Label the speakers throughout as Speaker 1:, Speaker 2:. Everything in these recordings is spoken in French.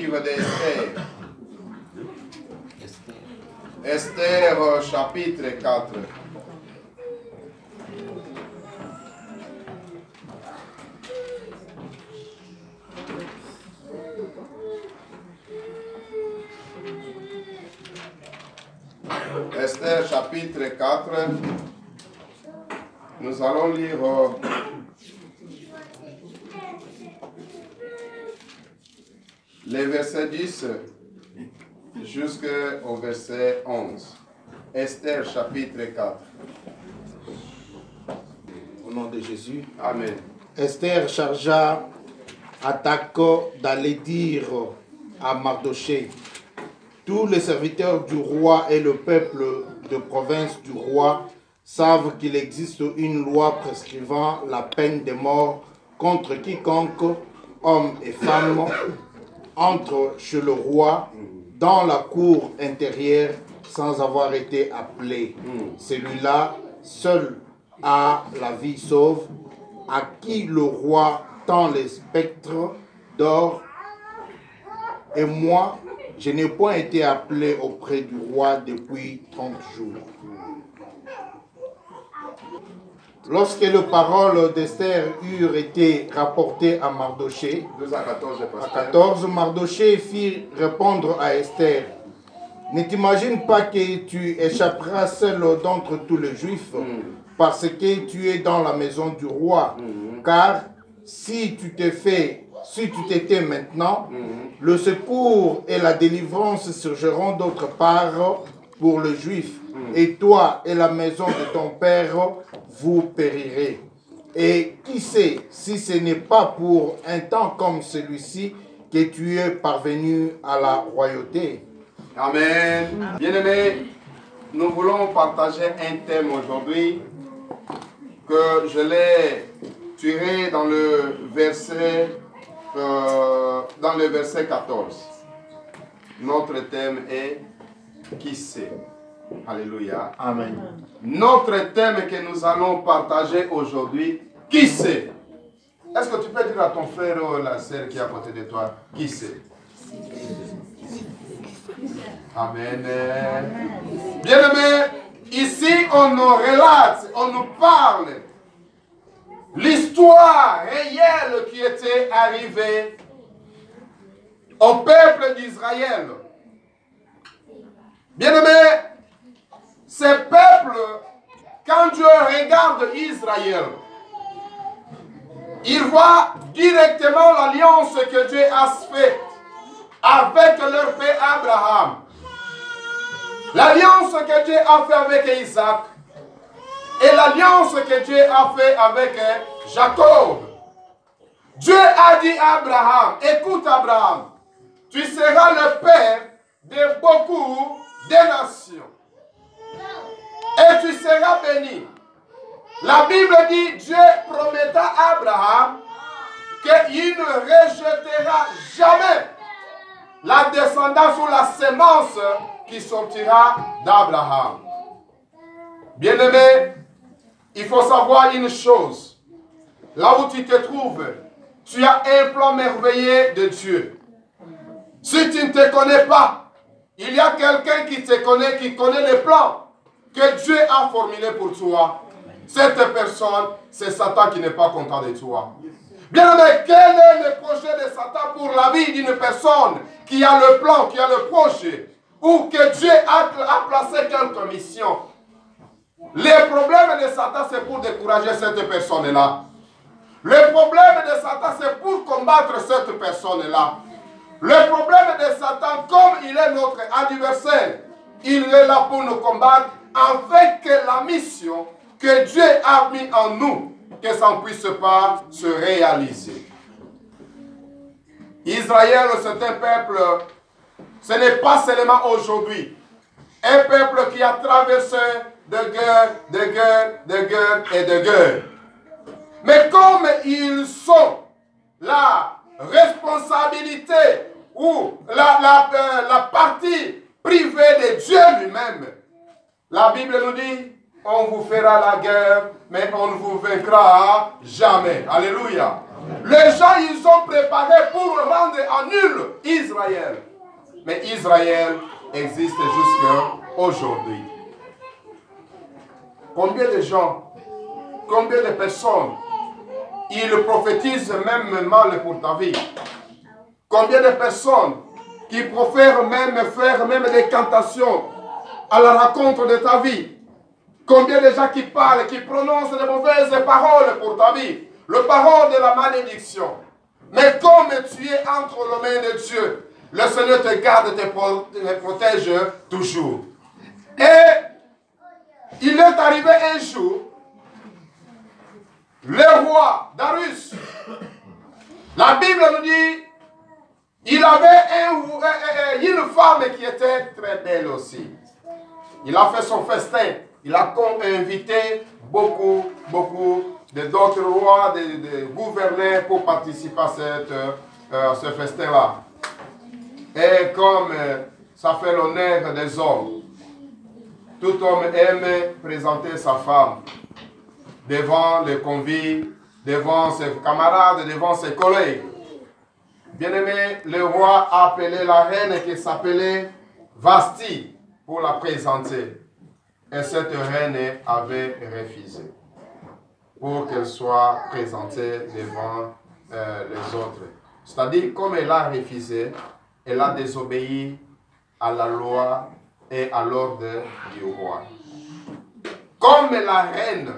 Speaker 1: livre d'Esther. Esther, chapitre 4. Esther, chapitre 4. Nous allons lire les versets 10 jusqu'au verset 11. Esther, chapitre 4.
Speaker 2: Au nom de Jésus.
Speaker 1: Amen.
Speaker 2: Esther chargea Hatako d'aller dire à Mardochée: tous les serviteurs du roi et le peuple de province du roi savent qu'il existe une loi prescrivant la peine de mort contre quiconque, homme et femme, entre chez le roi dans la cour intérieure sans avoir été appelé. Celui-là seul a la vie sauve, à qui le roi tend les spectres d'or. Et moi, je n'ai point été appelé auprès du roi depuis 30 jours. Lorsque les paroles d'Esther eurent été rapportées à Mardochée,
Speaker 1: 2 à 14,
Speaker 2: à 14, Mardochée fit répondre à Esther: ne t'imagine pas que tu échapperas seul d'entre tous les Juifs, parce que tu es dans la maison du roi. Car si tu t'étais maintenant, le secours et la délivrance surgiront d'autre part pour les Juifs. Et toi et la maison de ton père, vous périrez. Et qui sait si ce n'est pas pour un temps comme celui-ci que tu es parvenu à la royauté.
Speaker 1: Amen. Bien-aimés, nous voulons partager un thème aujourd'hui que je l'ai tiré dans le verset 14. Notre thème est « Qui sait ?» Alléluia.
Speaker 2: Amen.
Speaker 1: Notre thème que nous allons partager aujourd'hui, « Qui sait ?» Est-ce que tu peux dire à ton frère ou la sœur qui est à côté de toi, « Qui sait ?» Amen. Bien-aimés, ici on nous relate, on nous parle l'histoire réelle qui était arrivée au peuple d'Israël. Bien-aimés, ce peuple, quand Dieu regarde Israël, il voit directement l'alliance que Dieu a faite avec leur père Abraham. L'alliance que Dieu a fait avec Isaac et l'alliance que Dieu a fait avec Jacob. Dieu a dit à Abraham: écoute Abraham, tu seras le père de beaucoup de nations. Et tu seras béni. La Bible dit, Dieu prometta à Abraham qu'il ne rejettera jamais la descendance ou la sémence qui sortira d'Abraham. Bien-aimé, il faut savoir une chose. Là où tu te trouves, tu as un plan merveilleux de Dieu. Si tu ne te connais pas, il y a quelqu'un qui te connaît, qui connaît les plans que Dieu a formulés pour toi. Cette personne, c'est Satan qui n'est pas content de toi. Bien-aimé, quel est le projet de Satan pour la vie d'une personne qui a le plan, qui a le projet, ou que Dieu a placé quelques missions? Les problèmes de Satan, c'est pour décourager cette personne-là. Le problème de Satan, c'est pour combattre cette personne-là. Le problème de Satan, comme il est notre adversaire, il est là pour nous combattre, afin que la mission que Dieu a mis en nous, que ça ne puisse pas se réaliser. Israël, c'est un peuple, ce n'est pas seulement aujourd'hui, un peuple qui a traversé de guerre, de guerre, de guerre et de guerre. Mais comme ils sont la responsabilité ou la partie privée de Dieu lui-même, la Bible nous dit: on vous fera la guerre, mais on ne vous vaincra jamais. Alléluia. Les gens, ils ont préparé pour rendre en nul Israël. Mais Israël existe jusqu'à aujourd'hui. Combien de gens, combien de personnes, ils prophétisent même mal pour ta vie. Combien de personnes qui préfèrent même faire même des cantations à la rencontre de ta vie. Combien de gens qui parlent, qui prononcent de mauvaises paroles pour ta vie. Le parole de la malédiction. Mais comme tu es entre les mains de Dieu, le Seigneur te garde, te protège toujours. Et il est arrivé un jour, le roi Darius, la Bible nous dit, il avait une femme qui était très belle aussi. Il a fait son festin. Il a invité beaucoup d'autres rois, de gouverneurs pour participer à ce festin-là. Et comme ça fait l'honneur des hommes, tout homme aime présenter sa femme devant les convives, devant ses camarades, devant ses collègues. Bien-aimé, le roi a appelé la reine qui s'appelait Vasti pour la présenter. Et cette reine avait refusé pour qu'elle soit présentée devant les autres. C'est-à-dire, comme elle a refusé, elle a désobéi à la loi et à l'ordre du roi. Comme la reine,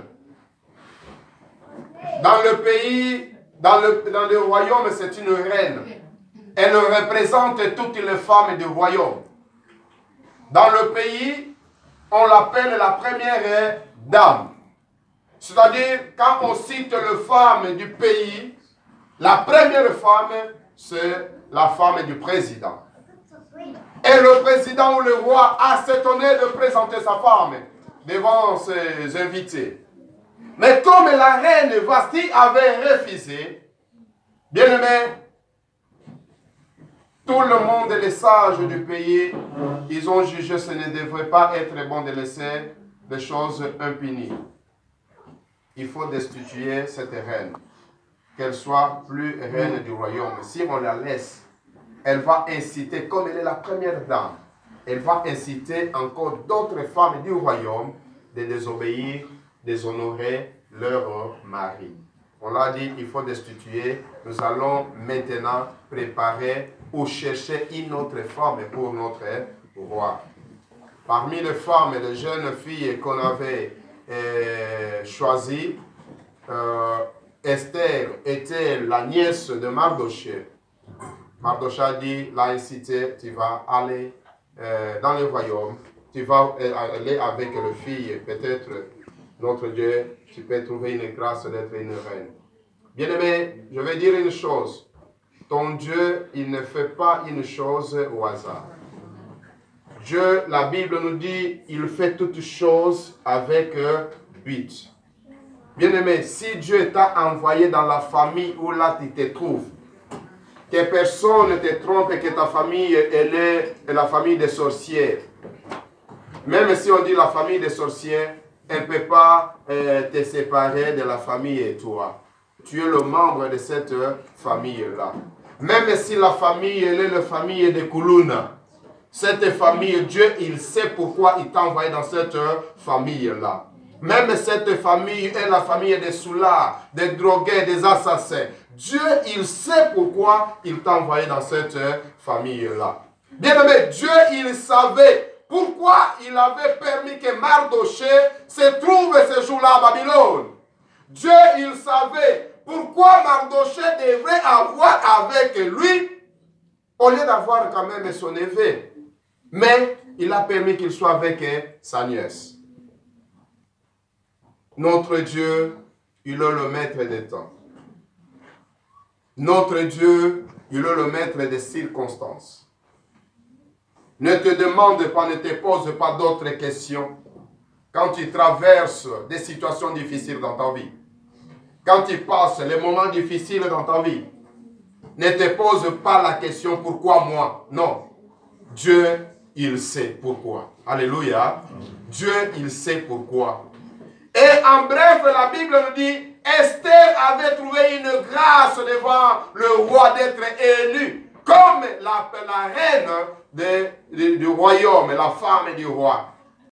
Speaker 1: dans le pays, dans le royaume, c'est une reine. Elle représente toutes les femmes du royaume. Dans le pays, on l'appelle la première dame. C'est-à-dire, quand on cite les femmes du pays, la première femme, c'est la femme du président. Et le président ou le roi a cet honneur de présenter sa femme devant ses invités. Mais comme la reine Vasti avait refusé, bien aimé, tout le monde, les sages du pays, ils ont jugé que ce ne devrait pas être bon de laisser des choses impunies. Il faut destituer cette reine, qu'elle soit plus reine du royaume. Si on la laisse, elle va inciter, comme elle est la première dame, elle va inciter encore d'autres femmes du royaume de désobéir, déshonorer leur mari. On l'a dit, il faut destituer. Nous allons maintenant préparer ou chercher une autre femme pour notre roi. Parmi les femmes et les jeunes filles qu'on avait choisies, Esther était la nièce de Mardochée. Mardochée a dit, l'a incité, tu vas aller dans le royaume, tu vas aller avec les filles, peut-être notre Dieu, tu peux trouver une grâce d'être une reine. Bien-aimé, je vais dire une chose. Ton Dieu, il ne fait pas une chose au hasard. Dieu, la Bible nous dit, il fait toutes choses avec but. Bien-aimé, si Dieu t'a envoyé dans la famille où là tu te trouves, que personne ne te trompe et que ta famille, elle est la famille des sorcières. Même si on dit la famille des sorcières, elle ne peut pas te séparer de la famille et toi. Tu es le membre de cette famille-là. Même si la famille, elle est la famille de Kuluna, cette famille, Dieu, il sait pourquoi il t'a envoyé dans cette famille-là. Même cette famille est la famille des soulards, des drogués, des assassins. Dieu, il sait pourquoi il t'a envoyé dans cette famille-là. Bien aimé, Dieu, il savait pourquoi il avait permis que Mardochée se trouve ce jour-là à Babylone. Dieu, il savait pourquoi Mardochée devrait avoir avec lui, au lieu d'avoir quand même son neveu. Mais il a permis qu'il soit avec sa nièce. Notre Dieu, il est le maître des temps. Notre Dieu, il est le maître des circonstances. Ne te demande pas, ne te pose pas d'autres questions quand tu traverses des situations difficiles dans ta vie. Quand tu passes les moments difficiles dans ta vie, ne te pose pas la question pourquoi moi. Non. Dieu, il sait pourquoi. Alléluia. Dieu, il sait pourquoi. Et en bref, la Bible nous dit, Esther avait trouvé une grâce devant le roi d'être élue comme la reine du royaume, la femme du roi.